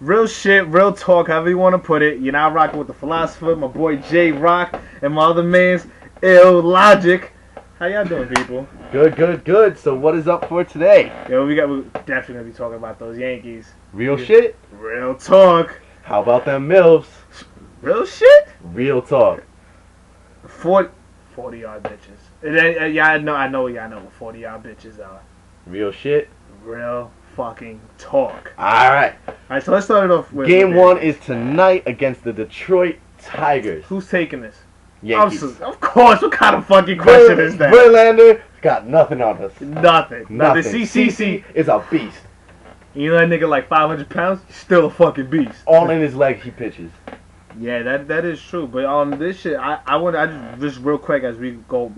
Real shit, real talk, however you want to put it. You're now rocking with the philosopher, my boy J Rock, and my other man's Ill Logic. How y'all doing, people? Good, good, good. So what is up for today? Yo, we're definitely gonna be talking about those Yankees. Real shit? Real talk. How about them MILFs? Real shit? Real talk. 40-yard bitches. Yeah, I know what 40-yard bitches are. Real shit? Real fucking talk. Alright. Alright, so let's start it off with... Game 1 is tonight against the Detroit Tigers. Who's taking this? Yankees. Of course, what kind of fucking question is that? Verlander got nothing on us. Nothing. CC is a beast. You know that nigga like 500 pounds? He's still a fucking beast. All in his leg he pitches. Yeah, that is true. But on this shit, I just real quick as we go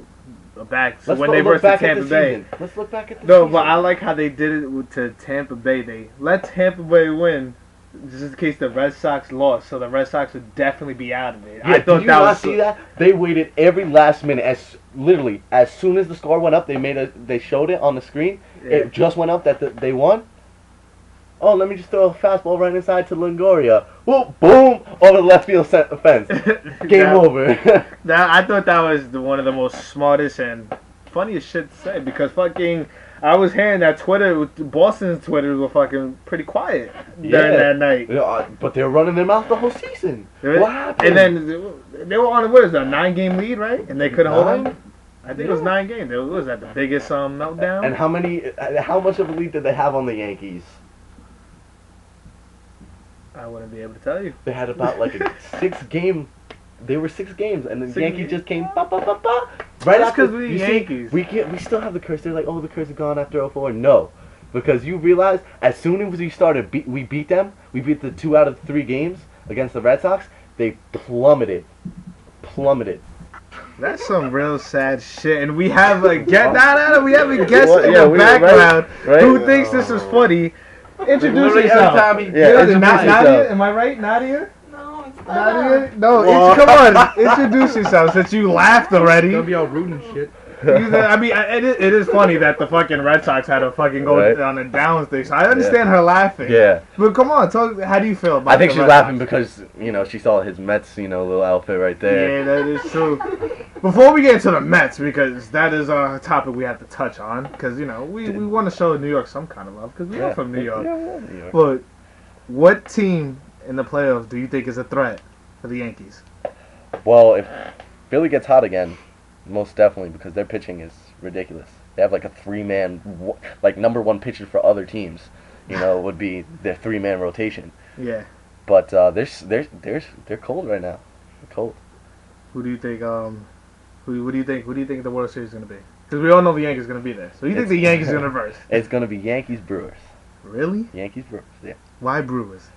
back. So when they versus Tampa Bay. Let's look back at the season. But I like how they did it to Tampa Bay. They let Tampa Bay win just in case the Red Sox lost. So the Red Sox would definitely be out of it. Yeah, I thought did you not see that? They waited every last minute. As soon as the score went up, they showed it on the screen. Yeah. It just went up that they won. Oh, let me just throw a fastball right inside to Longoria. Whoop, boom, over the left field fence. Game over. I thought that was one of the most smartest and funniest shit to say because fucking I was hearing that Boston's Twitter was fucking pretty quiet during that night. Yeah, but they were running their mouth the whole season. What happened? And then they were on a 9-game lead, right? And they couldn't hold them. I think it was 9 games. It was the biggest meltdown. And how much of a lead did they have on the Yankees? I wouldn't be able to tell you. They had about like a 6-game. They were 6 games, and the Yankees just came ba ba ba ba. Right after because we Yankees. We still have the curse. They're like, oh, the curse is gone after 04. No, because you realize as soon as we started, we beat them. We beat the 2 out of 3 games against the Red Sox. They plummeted. That's some real sad shit, and we have a guest. We have a guest in the background right? who thinks this is funny. Introduce yourself. Nadia, am I right, Nadia? No, it's Nadia? No, come on, introduce yourself since you laughed already. It's gonna be all rude and shit. I mean, it is funny that the fucking Red Sox had to fucking go on a down thing. So I understand her laughing. Yeah. But come on, talk. How do you feel about? I think she's laughing because she saw his Mets, little outfit right there. Yeah, that is true. Before we get into the Mets, because that is a topic we have to touch on, because we want to show New York some kind of love, because we are from New York. Yeah, we're New York. But what team in the playoffs do you think is a threat for the Yankees? Well, if Philly gets hot again. Most definitely, because their pitching is ridiculous. They have like a 3-man, like #1 pitcher for other teams. Would be their 3-man rotation. Yeah. But they're cold right now. They're cold. Who do you think? Who do you think the World Series is gonna be? Because we all know the Yankees are gonna be there. So you think the Yankees are gonna verse? It's gonna be Yankees Brewers. Really? Yankees Brewers. Yeah. Why Brewers?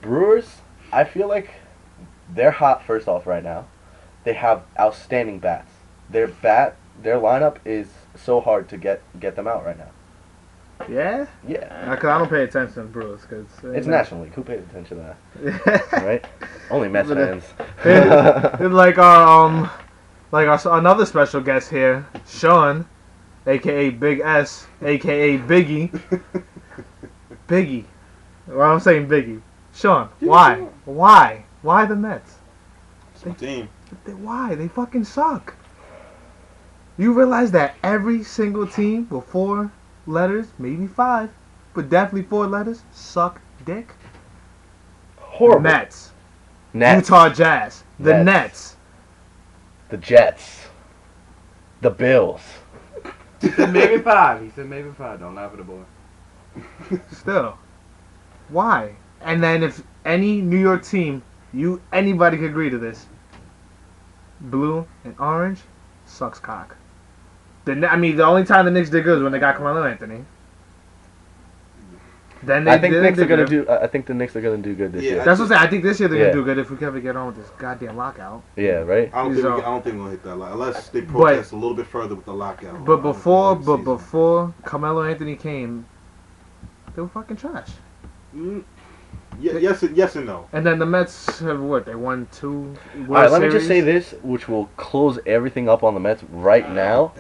Brewers. I feel like they're hot first off right now. They have outstanding bats. Their lineup is so hard to get them out right now. Yeah? Yeah. Because I don't pay attention to the Brewers. Cause, it's National League. Who pays attention to that? Right? Only Mets fans. Like another special guest here, Sean, a.k.a. Big S, a.k.a. Biggie. Biggie. Well, I'm saying Biggie. Sean, why? Why the Mets? It's my team. Why? They fucking suck. You realize that every single team with 4 letters, maybe 5, but definitely 4 letters, suck dick? Horrible. Mets. Utah Jazz. The Nets. The Jets. The Bills. He said maybe 5. Don't laugh at the boy. Still. Why? And then if any New York team, anybody could agree to this, blue and orange sucks cock. The only time the Knicks did good was when they got Carmelo Anthony. Then I think the Knicks are gonna do good this year. That's what I'm saying. I think this year they're gonna do good if we can ever get on with this goddamn lockout. Yeah, right. I don't think we're gonna hit that unless they protest a little bit further with the lockout. But before Carmelo Anthony came, they were fucking trash. Yeah, yes and no. And then the Mets have what? They won 2 World Series. Alright, let me just say this, which will close everything up on the Mets right now.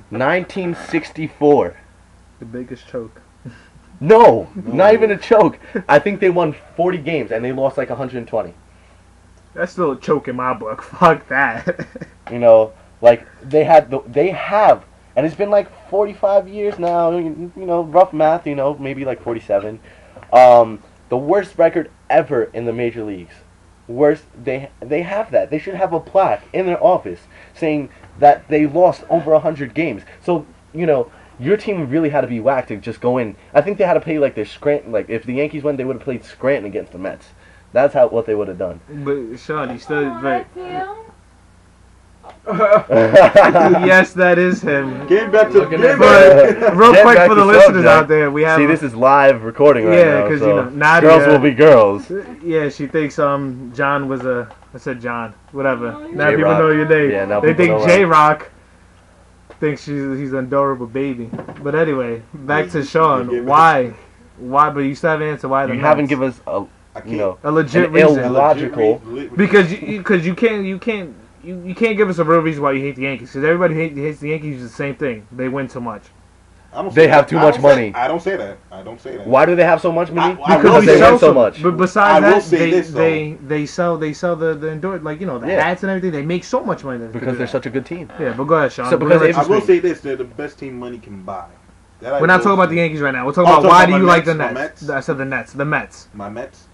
1964. The biggest choke. No, not even a choke. I think they won 40 games and they lost like 120. That's still a choke in my book. Fuck that. You know, like they have, and it's been like 45 years now. You know, rough math. You know, maybe like 47. The worst record ever in the major leagues. Worst. They have that. They should have a plaque in their office saying that they lost over 100 games. So you know. Your team really had to be whacked to just go in. I think they had to play like their Scranton. Like if the Yankees won, they would have played Scranton against the Mets. That's what they would have done. But Sean, you still. But Him? yes, that is him. Get back to But Get real quick back for the to listeners subject. out there, we have. See, this is live recording right Yeah, now. 'cause, So you know, Nadia- girls will be girls. Yeah, she thinks John was a. I said John. Whatever. Now J-Rock. people know your name. Yeah, now they people think know J Rock thinks he's an adorable baby. But anyway, back to Sean. Why? But you still haven't answered why the You Mets. haven't given us a a legit an reason. illogical. Because you can't give us a real reason why you hate the Yankees. Because everybody hates the Yankees is the same thing. They win too much. They have too much money. I don't say that. I don't say that. Why do they have so much money? I Because will they say- win so much. But I besides will that, say this, though. they sell the indoor, like the Yeah. hats and everything. They make so much money Because they're such a good team. Yeah, but go ahead, Sean. So because We're if- I gonna let will you say speak. this: they're the best team money can buy. That I We're not will talking about say. the Yankees right now. We're talking Oh, about why talking do you about like the my Nets? Mets? I said the Nets. The Mets. My Mets.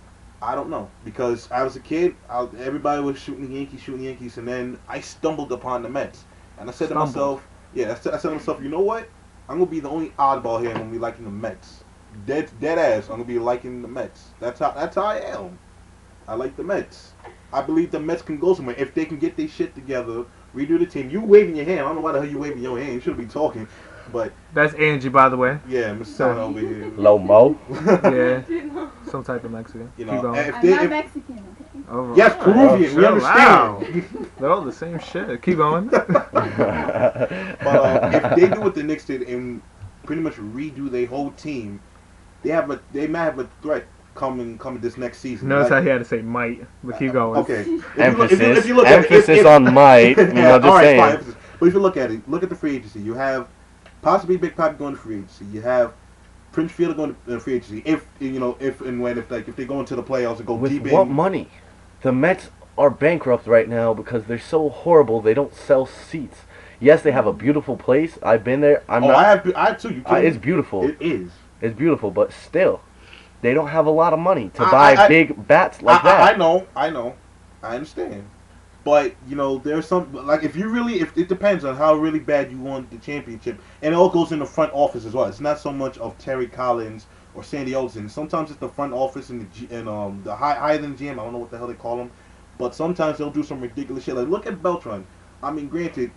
I don't know because I was a kid. Everybody was shooting the Yankees, and then I stumbled upon the Mets, and I said to myself, I said to myself, you know what? I'm gonna be the only oddball here. I'm gonna be liking the Mets. Dead ass. I'm gonna be liking the Mets. That's how I am. I like the Mets. I believe the Mets can go somewhere if they can get their shit together, redo the team. You waving your hand. I don't know why the hell you waving your hand. You shouldn't be talking. But That's Angie, by the way. yeah, Mr. Son over here. Low Mo. Yeah, some type of Mexican. You Keep know, going. if I'm they, not if, Mexican, okay? All yes, right. Peruvian. We Chill understand. out. They're all the same shit. Keep going. But if they do what the Knicks did and pretty much redo their whole team, they might have a threat coming this next season. Notice how Like- he had to say might, but keep going. Okay. Emphasis. If you look at it, Emphasis on might. You know, just all right, saying. fine, emphasis. But if you look at it, look at the free agency. You have possibly Big Papi going to free agency. You have Prince Fielder going to free agency. If they go into the playoffs and go With deep what in. money? The Mets are bankrupt right now because they're so horrible. They don't sell seats. Yes, they have a beautiful place. I've been there. I have too. You it's beautiful. It is. It's beautiful, but still, they don't have a lot of money to buy big bats like that. I know. I understand. But there's some like if it depends on how really bad you want the championship, and it all goes in the front office as well. It's not so much of Terry Collins or Sandy Olsen. Sometimes it's the front office and the higher than GM. I don't know what the hell they call them, but sometimes they'll do some ridiculous shit. Like look at Beltran. I mean, granted,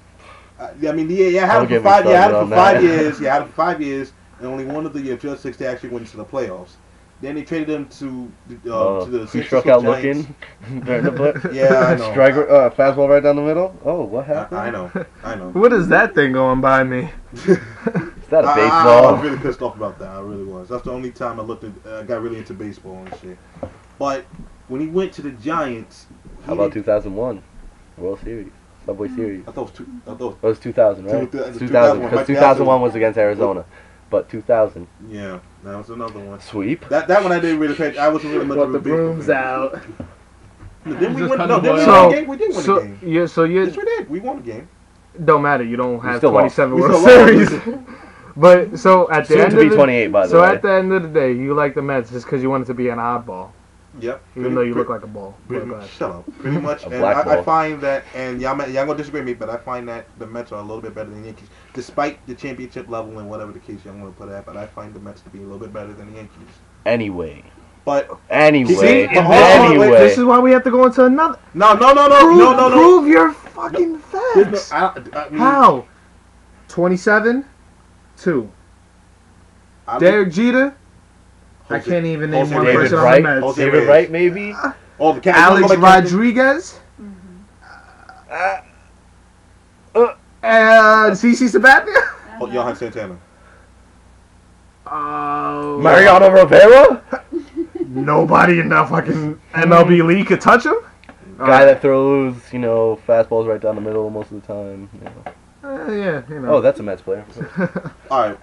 you had him for 5 years. You had him for 5 years. You had him for 5 years, and only one of the years, just 6, they actually went to the playoffs. Then they traded him to the He struck out looking during the play. Yeah, I know. Striker, fastball right down the middle. Oh, what happened? I know. What is that thing going by me? Is that a I baseball? was really pissed off about that. I really was. That's the only time I got really into baseball and shit. But when he went to the Giants, How about 2001 World Series, Subway Series? I thought it was It was 2000, right? 2000, 2000, because Mike 2001 was against Arizona, but 2000 yeah, that was another one. sweep. That one I didn't really pay. I wasn't really much Brought of the a baseball brooms fan. out. No, didn't we Just win? cut No, the didn't we boy win So, a game? We did win a so game. yeah, so you Yes, we did. We won a game. don't matter. You don't have still lost. 27 We World still Series. lost. But so at the Soon end to of be the 28, by the so way. at the end of the day, you like the Mets just because you want it to be an oddball, Yep. even though you look like a ball. Pretty But go much, ahead. shut up. Pretty much, A and black I ball. find that, and y'all gonna disagree with me, but I find that the Mets are a little bit better than the Yankees, despite the championship level and whatever the case y'all want to put it at. But I find the Mets to be a little bit better than the Yankees. Anyway, But See, Wait, and anyway. this is why we have to go into another. no. Prove your fucking facts. I mean, How? 27, 2. I mean, Derek Jeter. I Jose- can't even name Jose one Reyes. David person on Wright, the Mets. Jose David Reyes. Wright, maybe. Oh, the cat. Alex Rodriguez. CC Sabathia. Oh, Johan Santana. Mariano Rivera, Nobody in that fucking MLB league could touch him. guy that throws fastballs right down the middle most of the time. Yeah, you know. Oh, that's a Mets player. All right.